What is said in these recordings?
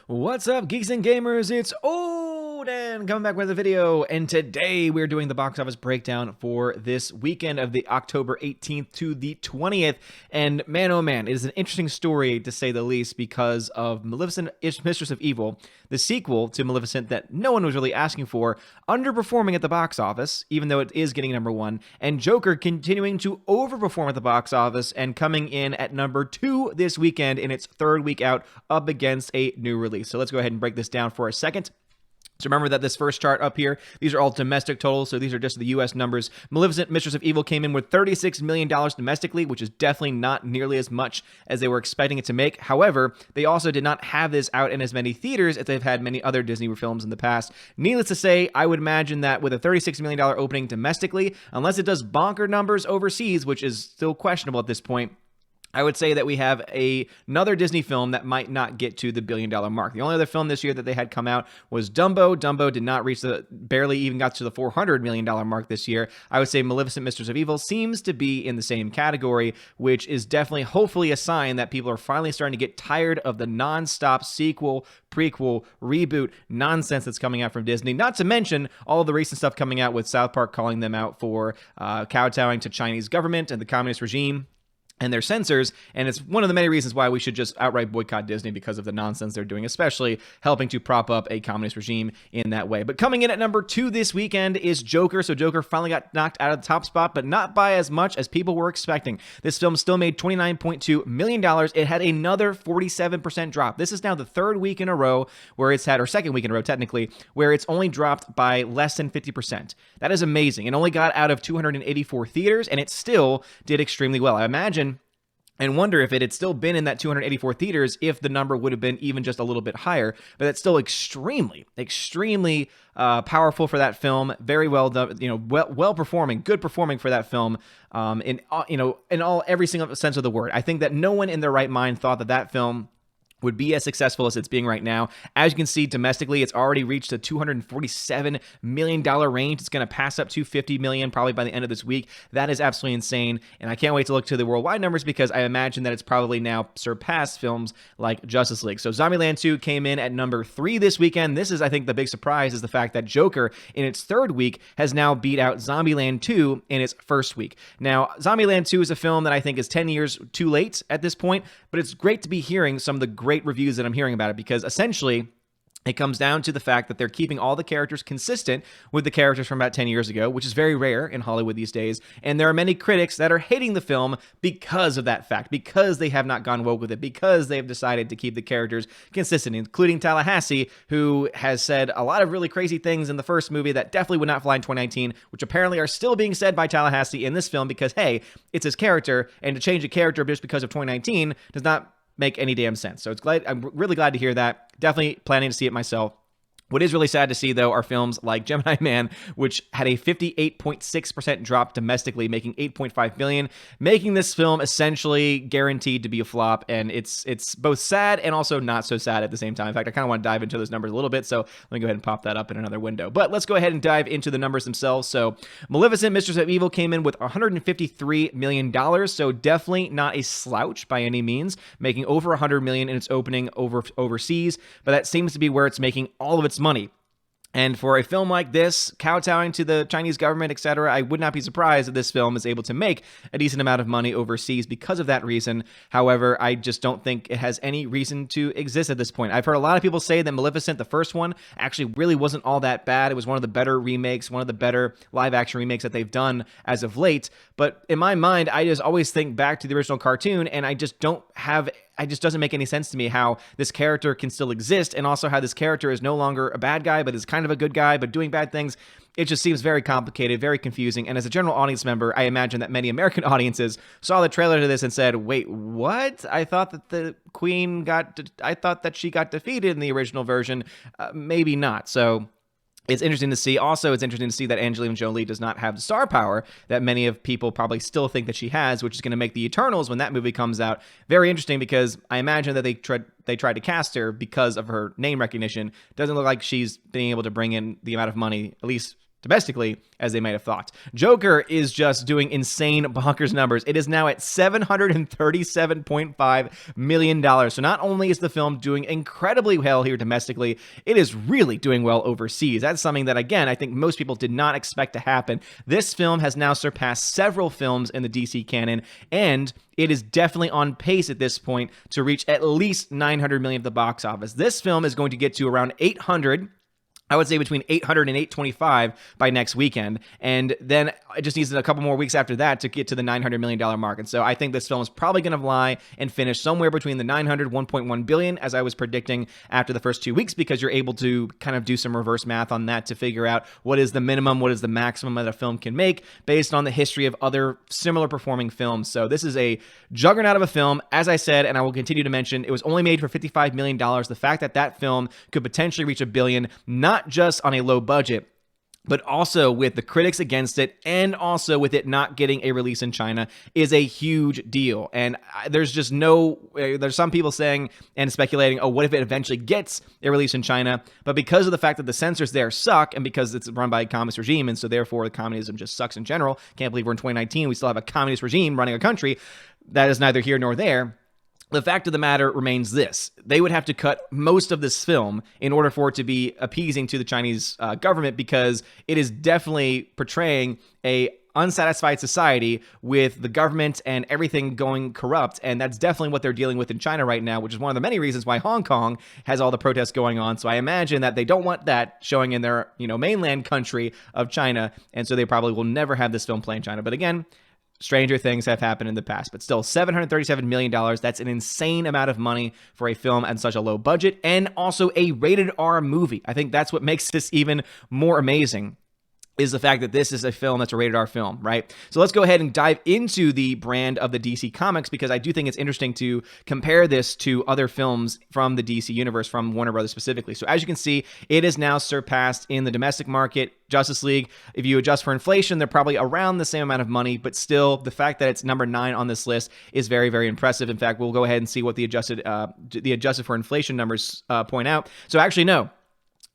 What's up, geeks and gamers? It's Odin coming back with a video, and today we're doing the box office breakdown for this weekend of the October 18th to the 20th. And man, oh man, it is an interesting story to say the least because of Maleficent, Mistress of Evil, the sequel to Maleficent that no one was really asking for, underperforming at the box office, even though it is getting number one, and Joker continuing to overperform at the box office and coming in at number two this weekend in its third week out up against a new release. So let's go ahead and break this down for a second. So remember that this first chart up here, these are all domestic totals, so these are just the U.S. numbers. Maleficent, Mistress of Evil came in with $36 million domestically, which is definitely not nearly as much as they were expecting it to make. However, they also did not have this out in as many theaters as they've had many other Disney films in the past. Needless to say, I would imagine that with a $36 million opening domestically, unless it does bonker numbers overseas, which is still questionable at this point, I would say that we have another Disney film that might not get to the $1 billion mark. The only other film this year that they had come out was Dumbo. Dumbo did not reach barely even got to the $400 million mark this year. I would say Maleficent, Mistress of Evil seems to be in the same category, which is definitely, hopefully, a sign that people are finally starting to get tired of the nonstop sequel, prequel, reboot nonsense that's coming out from Disney. Not to mention all of the recent stuff coming out with South Park calling them out for kowtowing to Chinese government and the communist regime and their censors, and it's one of the many reasons why we should just outright boycott Disney because of the nonsense they're doing, especially helping to prop up a communist regime in that way. But coming in at number two this weekend is Joker. So Joker finally got knocked out of the top spot, but not by as much as people were expecting. This film still made $29.2 million. It had another 47% drop. This is now the third week in a row where it's had, or second week in a row technically, where it's only dropped by less than 50%. That is amazing. It only got out of 284 theaters, and it still did extremely well. I imagine and wonder if it had still been in that 284 theaters, if the number would have been even just a little bit higher. But that's still extremely powerful for that film. Very well done, well performing, good performing for that film. In every single sense of the word. I think that no one in their right mind thought that film would be as successful as it's being right now. As you can see, domestically, it's already reached a $247 million range. It's going to pass up $250 million probably by the end of this week. That is absolutely insane, and I can't wait to look to the worldwide numbers because I imagine that it's probably now surpassed films like Justice League. So Zombieland 2 came in at number 3 this weekend. This is, I think, the big surprise is the fact that Joker, in its third week, has now beat out Zombieland 2 in its first week. Now, Zombieland 2 is a film that I think is 10 years too late at this point, but it's great to be hearing some of the great reviews that I'm hearing about it because essentially it comes down to the fact that they're keeping all the characters consistent with the characters from about 10 years ago, which is very rare in Hollywood these days. And there are many critics that are hating the film because of that fact, because they have not gone woke with it, because they have decided to keep the characters consistent, including Tallahassee, who has said a lot of really crazy things in the first movie that definitely would not fly in 2019, which apparently are still being said by Tallahassee in this film because, hey, it's his character, and to change a character just because of 2019 does not make any damn sense. So I'm really glad to hear that. Definitely planning to see it myself. What is really sad to see, though, are films like Gemini Man, which had a 58.6% drop domestically, making $8.5 billion, making this film essentially guaranteed to be a flop. And it's both sad and also not so sad at the same time. In fact, I kind of want to dive into those numbers a little bit, so let me go ahead and pop that up in another window. But let's go ahead and dive into the numbers themselves. So Maleficent, Mistress of Evil came in with $153 million, so definitely not a slouch by any means, making over $100 million in its opening overseas. But that seems to be where it's making all of its money. And for a film like this, kowtowing to the Chinese government, etc., I would not be surprised that this film is able to make a decent amount of money overseas because of that reason. However, I just don't think it has any reason to exist at this point. I've heard a lot of people say that Maleficent, the first one, actually really wasn't all that bad. It was one of the better remakes, one of the better live-action remakes that they've done as of late. But in my mind, I just always think back to the original cartoon, and it just doesn't make any sense to me how this character can still exist, and also how this character is no longer a bad guy, but is kind of a good guy, but doing bad things. It just seems very complicated, very confusing. And as a general audience member, I imagine that many American audiences saw the trailer to this and said, wait, what? I thought that the queen she got defeated in the original version. Maybe not. So it's interesting to see. Also, it's interesting to see that Angelina Jolie does not have the star power that many of people probably still think that she has, which is going to make the Eternals, when that movie comes out, very interesting because I imagine that they tried to cast her because of her name recognition. Doesn't look like she's being able to bring in the amount of money, at least domestically as they might have thought. Joker is just doing insane bonkers numbers. It is now at $737.5 million. So not only is the film doing incredibly well here domestically, it is really doing well overseas. That's something that, again, I think most people did not expect to happen. This film has now surpassed several films in the DC canon, and it is definitely on pace at this point to reach at least $900 million at the box office. This film is going to get to around 800, I would say between 800 and 825 by next weekend. And then it just needs a couple more weeks after that to get to the $900 million mark. And so I think this film is probably going to lie and finish somewhere between the 900, 1.1 billion, as I was predicting after the first 2 weeks, because you're able to kind of do some reverse math on that to figure out what is the minimum, what is the maximum that a film can make based on the history of other similar performing films. So this is a juggernaut of a film. As I said, and I will continue to mention, it was only made for $55 million. The fact that that film could potentially reach $1 billion, not just on a low budget, but also with the critics against it, and also with it not getting a release in China, is a huge deal. And there's just there's some people saying and speculating, oh, what if it eventually gets a release in China? But because of the fact that the censors there suck, and because it's run by a communist regime, and so therefore communism just sucks in general, can't believe we're in 2019, we still have a communist regime running a country, that is neither here nor there. The fact of the matter remains this. They would have to cut most of this film in order for it to be appeasing to the Chinese government, because it is definitely portraying a unsatisfied society with the government and everything going corrupt. And that's definitely what they're dealing with in China right now, which is one of the many reasons why Hong Kong has all the protests going on. So I imagine that they don't want that showing in their, mainland country of China. And so they probably will never have this film play in China. But again, stranger things have happened in the past, but still $737 million. That's an insane amount of money for a film at such a low budget, and also a rated R movie. I think that's what makes this even more amazing, is the fact that this is a film that's a rated R film, right? So let's go ahead and dive into the brand of the DC Comics, because I do think it's interesting to compare this to other films from the DC universe, from Warner Brothers specifically. So as you can see, it is now surpassed in the domestic market Justice League. If you adjust for inflation, they're probably around the same amount of money, but still, the fact that it's number 9 on this list is very, very impressive. In fact, we'll go ahead and see what the adjusted for inflation numbers point out. So actually, no.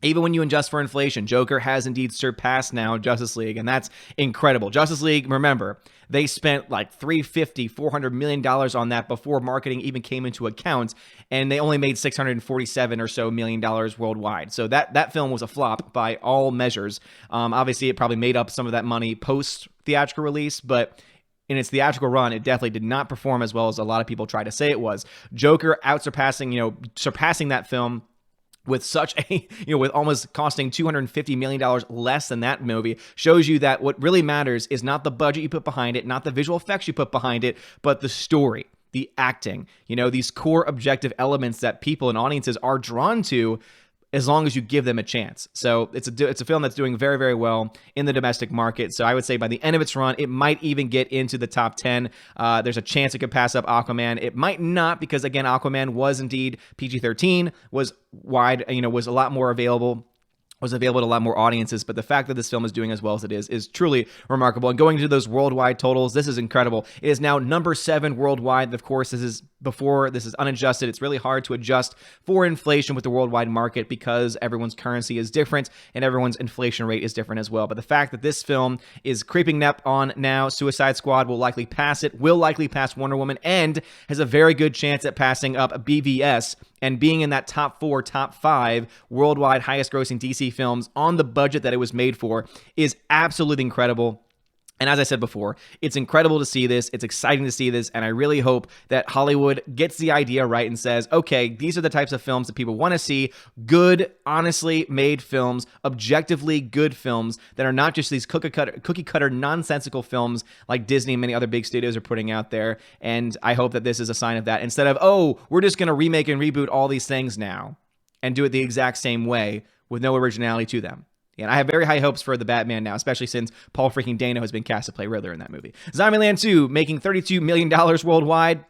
Even when you adjust for inflation, Joker has indeed surpassed now Justice League, and that's incredible. Justice League, remember, they spent like $400 million on that before marketing even came into account, and they only made $647 or so million worldwide. So that film was a flop by all measures. Obviously, it probably made up some of that money post-theatrical release, but in its theatrical run, it definitely did not perform as well as a lot of people try to say it was. Joker surpassing that film with such a, with almost costing $250 million less than that movie, shows you that what really matters is not the budget you put behind it, not the visual effects you put behind it, but the story, the acting, these core objective elements that people and audiences are drawn to, as long as you give them a chance. So it's a film that's doing very, very well in the domestic market. So I would say by the end of its run, it might even get into the top 10. There's a chance it could pass up Aquaman. It might not, because again, Aquaman was indeed PG-13, was wide, was a lot more available. Was available to a lot more audiences, but the fact that this film is doing as well as it is truly remarkable. And going to those worldwide totals, this is incredible. It is now number 7 worldwide. Of course, this is unadjusted. It's really hard to adjust for inflation with the worldwide market, because everyone's currency is different and everyone's inflation rate is different as well. But the fact that this film is creeping up on now Suicide Squad will likely pass it, will likely pass Wonder Woman, and has a very good chance at passing up BVS and being in that top 4, top 5 worldwide highest grossing DC films on the budget that it was made for is absolutely incredible. And as I said before, it's incredible to see this. It's exciting to see this. And I really hope that Hollywood gets the idea right and says, okay, these are the types of films that people want to see. Good, honestly made films, objectively good films that are not just these cookie cutter nonsensical films like Disney and many other big studios are putting out there. And I hope that this is a sign of that, instead of, oh, we're just going to remake and reboot all these things now and do it the exact same way with no originality to them. And I have very high hopes for the Batman now, especially since Paul freaking Dano has been cast to play Riddler in that movie. Zombieland 2, making $32 million worldwide.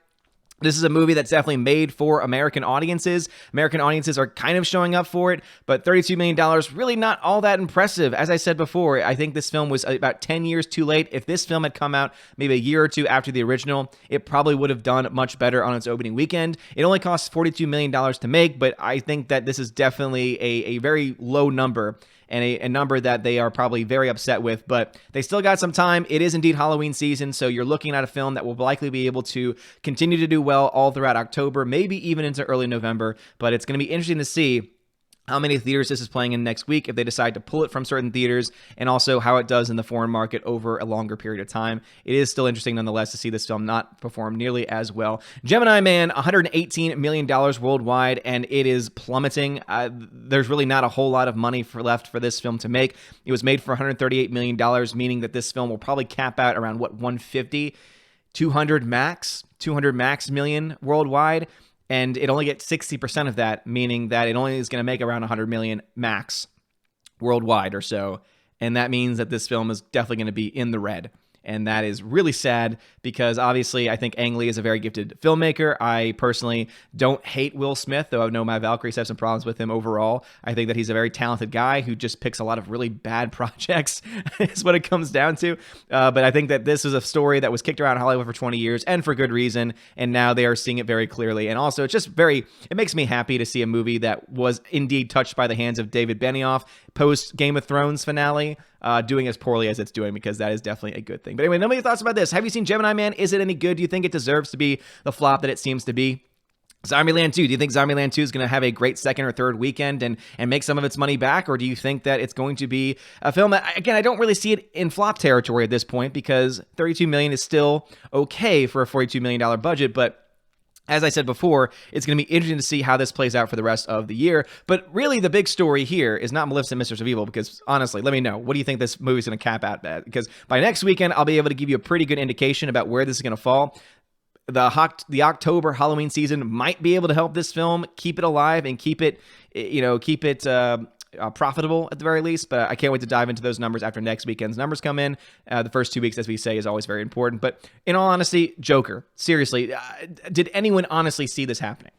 This is a movie that's definitely made for American audiences. American audiences are kind of showing up for it, but $32 million, really not all that impressive. As I said before, I think this film was about 10 years too late. If this film had come out maybe a year or two after the original, it probably would have done much better on its opening weekend. It only cost $42 million to make, but I think that this is definitely a very low number. and a number that they are probably very upset with, but they still got some time. It is indeed Halloween season, so you're looking at a film that will likely be able to continue to do well all throughout October, maybe even into early November, but it's going to be interesting to see how many theaters this is playing in next week if they decide to pull it from certain theaters, and also how it does in the foreign market over a longer period of time. It is still interesting nonetheless to see this film not perform nearly as well. Gemini Man, $118 million worldwide, and it is plummeting. There's really not a whole lot of money left for this film to make. It was made for $138 million, meaning that this film will probably cap out around, 150, 200 max million worldwide. And it only gets 60% of that, meaning that it only is going to make around 100 million max worldwide or so. And that means that this film is definitely going to be in the red. And that is really sad because obviously I think Ang Lee is a very gifted filmmaker. I personally don't hate Will Smith, though I know my Valkyries have some problems with him overall. I think that he's a very talented guy who just picks a lot of really bad projects is what it comes down to. But I think that this is a story that was kicked around Hollywood for 20 years and for good reason. And now they are seeing it very clearly. And also it makes me happy to see a movie that was indeed touched by the hands of David Benioff post Game of Thrones finale. Doing as poorly as it's doing, because that is definitely a good thing. But anyway, nobody thoughts about this. Have you seen Gemini Man? Is it any good? Do you think it deserves to be the flop that it seems to be? Zombieland 2, do you think Zombieland 2 is going to have a great second or third weekend and make some of its money back? Or do you think that it's going to be a film that, again, I don't really see it in flop territory at this point, because $32 million is still okay for a $42 million budget, but as I said before, it's going to be interesting to see how this plays out for the rest of the year. But really, the big story here is not Maleficent, Mistress of Evil, because honestly, let me know. What do you think this movie is going to cap out at? Because by next weekend, I'll be able to give you a pretty good indication about where this is going to fall. The October Halloween season might be able to help this film keep it alive and keep it profitable at the very least, but I can't wait to dive into those numbers after next weekend's numbers come in. The first 2 weeks, as we say, is always very important. But in all honesty, Joker, seriously, did anyone honestly see this happening?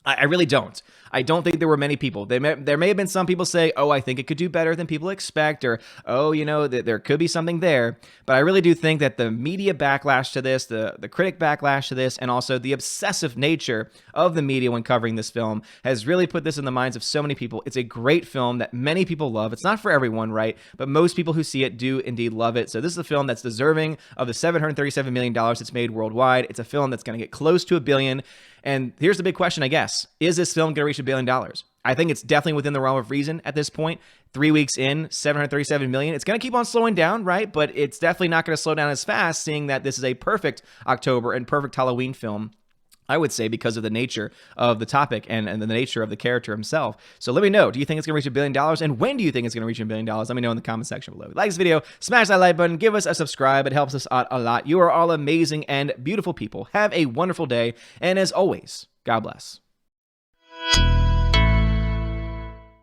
I really don't. I don't think there were many people. There may have been some people say, oh, I think it could do better than people expect, or, oh, there could be something there. But I really do think that the media backlash to this, the critic backlash to this, and also the obsessive nature of the media when covering this film has really put this in the minds of so many people. It's a great film that many people love. It's not for everyone, right? But most people who see it do indeed love it. So this is a film that's deserving of the $737 million it's made worldwide. It's a film that's going to get close to $1 billion. And here's the big question, I guess. Is this film going to reach $1 billion? I think it's definitely within the realm of reason at this point. 3 weeks in, $737 million. It's going to keep on slowing down, right? But it's definitely not going to slow down as fast, seeing that this is a perfect October and perfect Halloween film, I would say, because of the nature of the topic and the nature of the character himself. So let me know, do you think it's going to reach $1 billion? And when do you think it's going to reach $1 billion? Let me know in the comment section below. Like this video, smash that like button, give us a subscribe. It helps us out a lot. You are all amazing and beautiful people. Have a wonderful day. And as always, God bless.